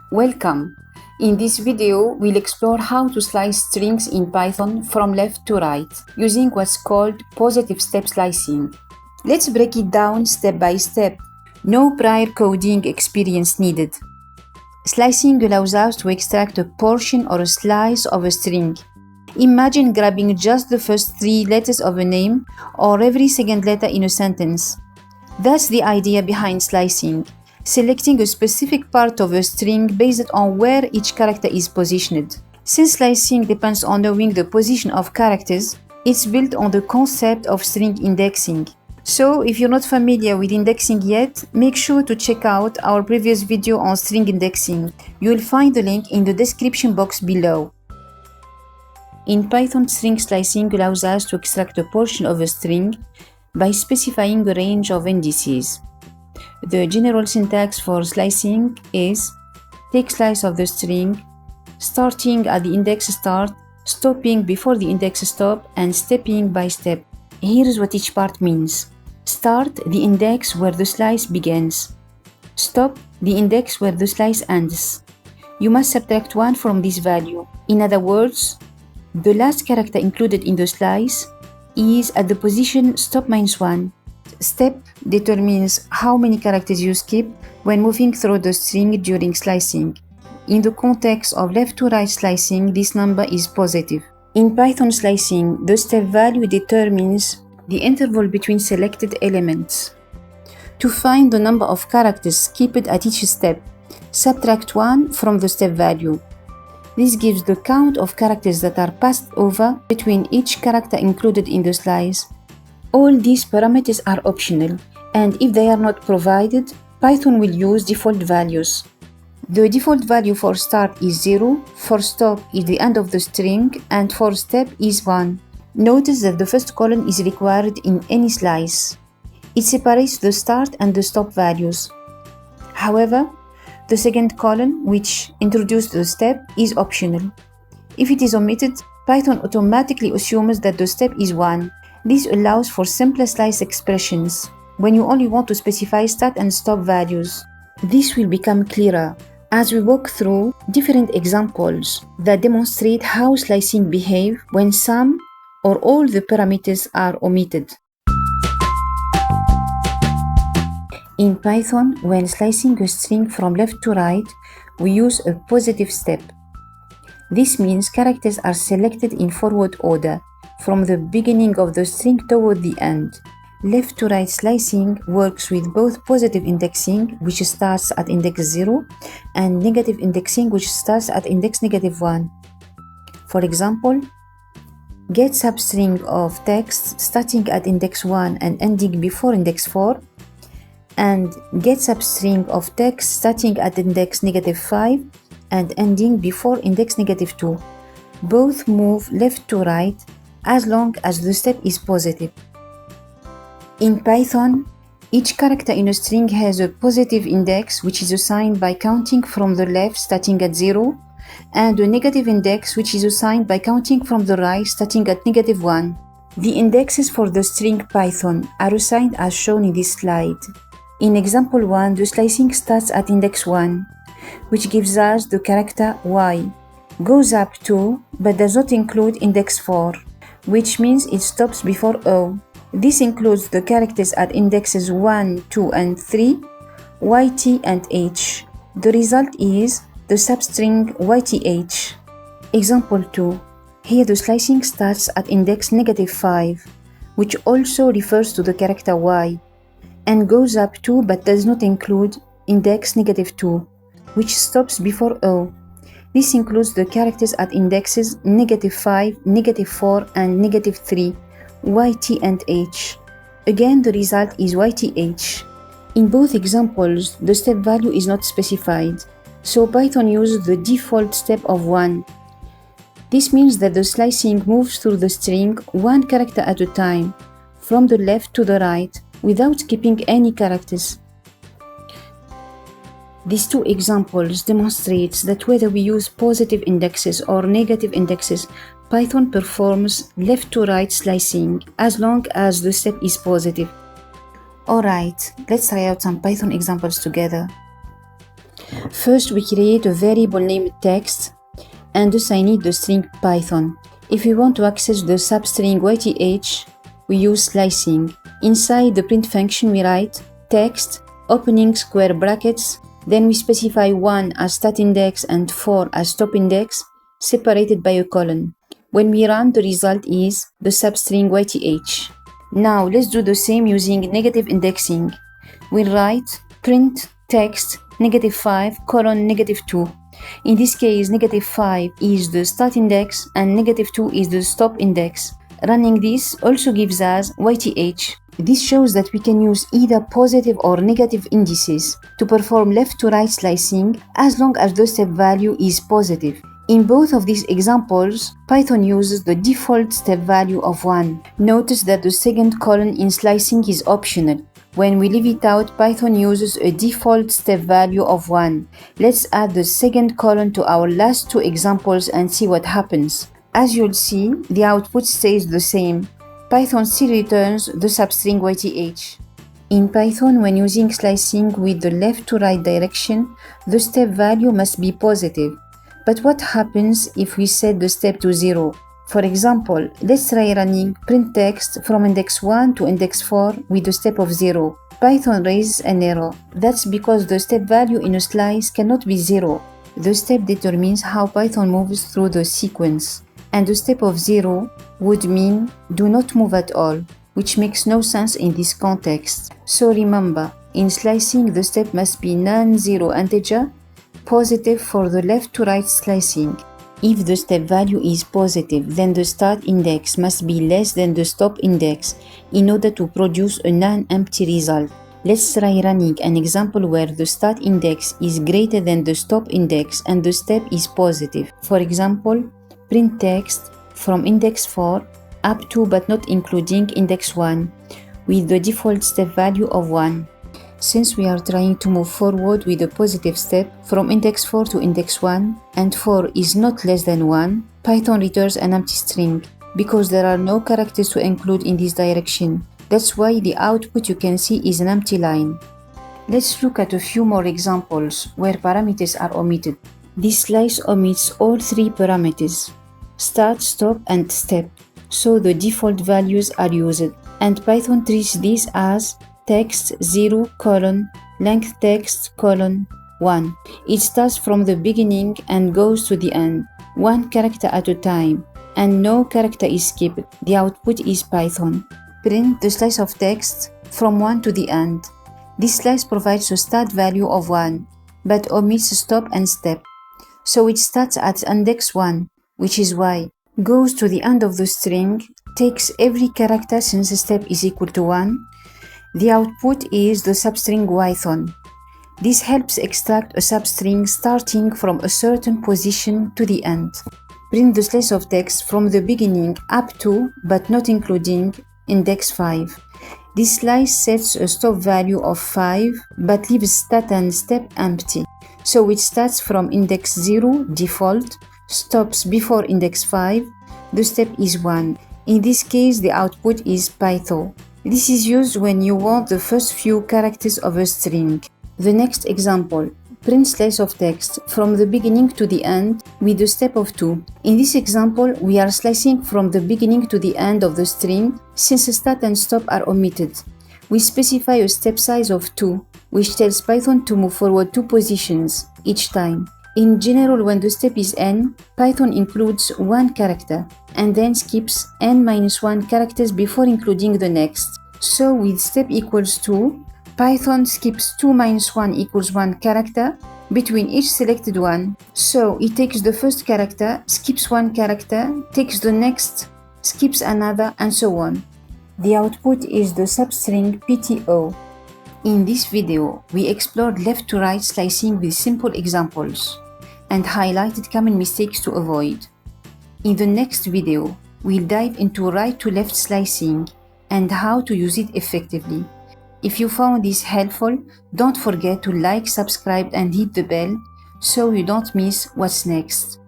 Welcome! In this video, we'll explore how to slice strings in Python from left to right using what's called positive step slicing. Let's break it down step by step. No prior coding experience needed. Slicing allows us to extract a portion or a slice of a string. Imagine grabbing just the first 3 letters of a name or every second letter in a sentence. That's the idea behind slicing. Selecting a specific part of a string based on where each character is positioned. Since slicing depends on knowing the position of characters, it's built on the concept of string indexing. So, if you're not familiar with indexing yet, make sure to check out our previous video on string indexing. You'll find the link in the description box below. In Python, string slicing allows us to extract a portion of a string by specifying a range of indices. The general syntax for slicing is take slice of the string, starting at the index start, stopping before the index stop, and stepping by step. Here's what each part means. Start the index where the slice begins. Stop the index where the slice ends. You must subtract 1 from this value. In other words, the last character included in the slice is at the position stop -1. Step determines how many characters you skip when moving through the string during slicing. In the context of left-to-right slicing, this number is positive. In Python slicing, the step value determines the interval between selected elements. To find the number of characters skipped at each step, subtract 1 from the step value. This gives the count of characters that are passed over between each character included in the slice. All these parameters are optional, and if they are not provided, Python will use default values. The default value for start is 0, for stop is the end of the string, and for step is 1. Notice that the first colon is required in any slice. It separates the start and the stop values. However, the second colon, which introduces the step, is optional. If it is omitted, Python automatically assumes that the step is 1. This allows for simpler slice expressions when you only want to specify start and stop values. This will become clearer as we walk through different examples that demonstrate how slicing behaves when some or all the parameters are omitted. In Python, when slicing a string from left to right, we use a positive step. This means characters are selected in forward order, from the beginning of the string toward the end. Left-to-right slicing works with both positive indexing, which starts at index 0, and negative indexing, which starts at index -1. For example, get substring of text starting at index 1 and ending before index 4, and get substring of text starting at index -5 and ending before index -2. Both move left to right as long as the step is positive. In Python, each character in a string has a positive index which is assigned by counting from the left starting at 0, and a negative index which is assigned by counting from the right starting at -1. The indexes for the string Python are assigned as shown in this slide. In example 1, the slicing starts at index 1, which gives us the character y, goes up 2 but does not include index 4, which means it stops before O. This includes the characters at indexes 1, 2, and 3, yt and h. The result is the substring yth. Example 2. Here the slicing starts at index -5, which also refers to the character y, and goes up 2 but does not include index -2, which stops before O. This includes the characters at indexes -5, -4, and -3, yt and h. Again, the result is yth. In both examples, the step value is not specified, so Python uses the default step of 1. This means that the slicing moves through the string 1 character at a time, from the left to the right, without skipping any characters. These two examples demonstrates that whether we use positive indexes or negative indexes, Python performs left-to-right slicing as long as the step is positive. Alright, let's try out some Python examples together. First, we create a variable named text and assign it the string Python. If we want to access the substring YTH, we use slicing. Inside the print function, we write text, opening square brackets, then we specify 1 as start index and 4 as stop index, separated by a colon. When we run, the result is the substring YTH. Now let's do the same using negative indexing. We write print text -5 colon -2. In this case, -5 is the start index and -2 is the stop index. Running this also gives us YTH. This shows that we can use either positive or negative indices to perform left to right slicing as long as the step value is positive. In both of these examples, Python uses the default step value of 1. Notice that the second colon in slicing is optional. When we leave it out, Python uses a default step value of 1. Let's add the second colon to our last two examples and see what happens. As you'll see, the output stays the same. Python still returns the substring YTH. In Python, when using slicing with the left to right direction, the step value must be positive. But what happens if we set the step to 0? For example, let's try running print text from index 1 to index 4 with the step of 0. Python raises an error. That's because the step value in a slice cannot be 0. The step determines how Python moves through the sequence. And the step of 0 would mean do not move at all, which makes no sense in this context. So remember, in slicing the step must be non-zero integer, positive for the left to right slicing. If the step value is positive, then the start index must be less than the stop index in order to produce a non-empty result. Let's try running an example where the start index is greater than the stop index and the step is positive. For example, print text from index 4 up to but not including index 1 with the default step value of 1. Since we are trying to move forward with a positive step from index 4 to index 1 and 4 is not less than 1, Python returns an empty string because there are no characters to include in this direction. That's why the output you can see is an empty line. Let's look at a few more examples where parameters are omitted. This slice omits all three parameters, start, stop, and step, so the default values are used, and Python treats this as text 0 colon length text colon 1. It starts from the beginning and goes to the end, one character at a time, and no character is skipped. The output is Python. Print the slice of text from 1 to the end. This slice provides a start value of 1, but omits stop and step. So it starts at index 1, which is y, goes to the end of the string, takes every character since the step is equal to 1. The output is the substring Python. This helps extract a substring starting from a certain position to the end. Print the slice of text from the beginning up to, but not including, index 5. This slice sets a stop value of 5, but leaves start and step empty. So it starts from index 0, default, stops before index 5, the step is 1. In this case, the output is Python. This is used when you want the first few characters of a string. The next example, print slice of text from the beginning to the end with the step of 2. In this example, we are slicing from the beginning to the end of the string since start and stop are omitted. We specify a step size of 2, which tells Python to move forward 2 positions each time. In general, when the step is n, Python includes 1 character and then skips n-1 characters before including the next. So with step equals 2, Python skips 2-1 equals 1 character between each selected one. So it takes the first character, skips 1 character, takes the next, skips another, and so on. The output is the substring PTO. In this video, we explored left to right slicing with simple examples and highlighted common mistakes to avoid. In the next video, we'll dive into right to left slicing and how to use it effectively. If you found this helpful, don't forget to like, subscribe, and hit the bell so you don't miss what's next.